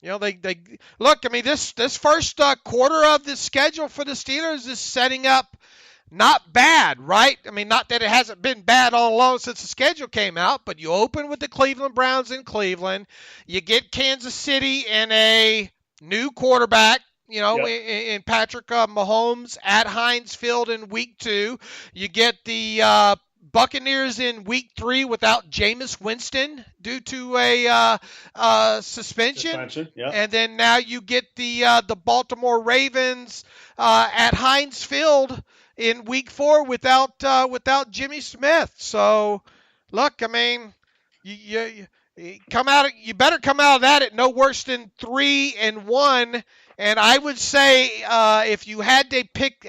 They look. I mean, this first quarter of the schedule for the Steelers is setting up not bad, right? I mean, not that it hasn't been bad all along since the schedule came out, but you open with the Cleveland Browns in Cleveland. You get Kansas City and a new quarterback, in Patrick Mahomes at Heinz Field in week 2. You get the Buccaneers in week 3 without Jameis Winston due to a suspension. Yeah. And then now you get the Baltimore Ravens at Heinz Field in week 4 without Jimmy Smith. So, look, I mean, you better come out of that at no worse than 3-1. And I would say if you had to pick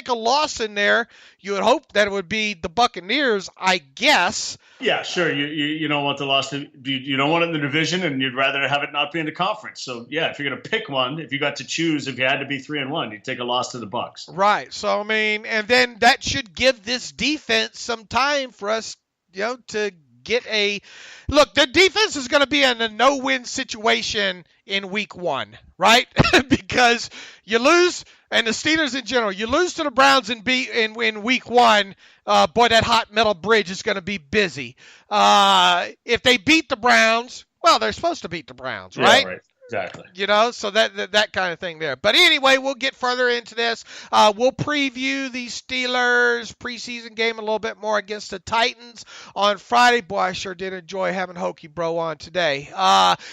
a loss in there, you would hope that it would be the Buccaneers, I guess. Yeah, sure. You don't want the loss. You don't want it in the division, and you'd rather have it not be in the conference. So yeah, if you're going to pick one, if you got to choose, if you had to be 3-1, you'd take a loss to the Bucs. Right. So I mean, and then that should give this defense some time for us, to get a look. The defense is going to be in a no-win situation in week 1, right? Because you lose, and the Steelers in general, you lose to the Browns in week 1. Boy, that hot metal bridge is going to be busy. If they beat the Browns, well, they're supposed to beat the Browns, right? Yeah, right. Exactly. So that kind of thing there. But anyway, we'll get further into this. We'll preview the Steelers preseason game a little bit more against the Titans on Friday. Boy, I sure did enjoy having Hokey Bro on today.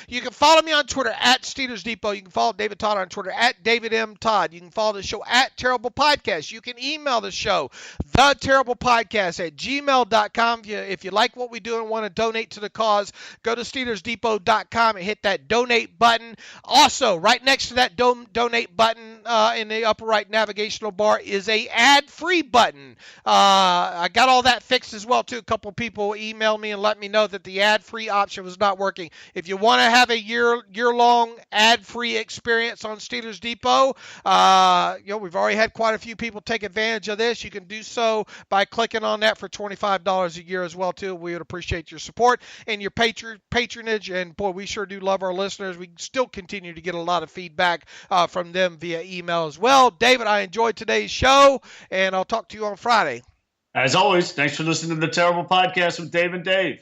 You can follow me on Twitter at Steelers Depot. You can follow David Todd on Twitter at David M. Todd. You can follow the show at Terrible Podcast. You can email the show, theterriblepodcast@gmail.com. If you like what we do and want to donate to the cause, go to SteelersDepot.com and hit that donate button. Also, right next to that donate button in the upper right navigational bar is a ad-free button. I got all that fixed as well, too. A couple of people emailed me and let me know that the ad-free option was not working. If you want to have a year-long ad-free experience on Steelers Depot, we've already had quite a few people take advantage of this. You can do so by clicking on that for $25 a year as well, too. We would appreciate your support and your patronage. And, boy, we sure do love our listeners. We still continue to get a lot of feedback from them via email as well. David, I enjoyed today's show, and I'll talk to you on Friday. As always, thanks for listening to the Terrible Podcast with Dave and Dave.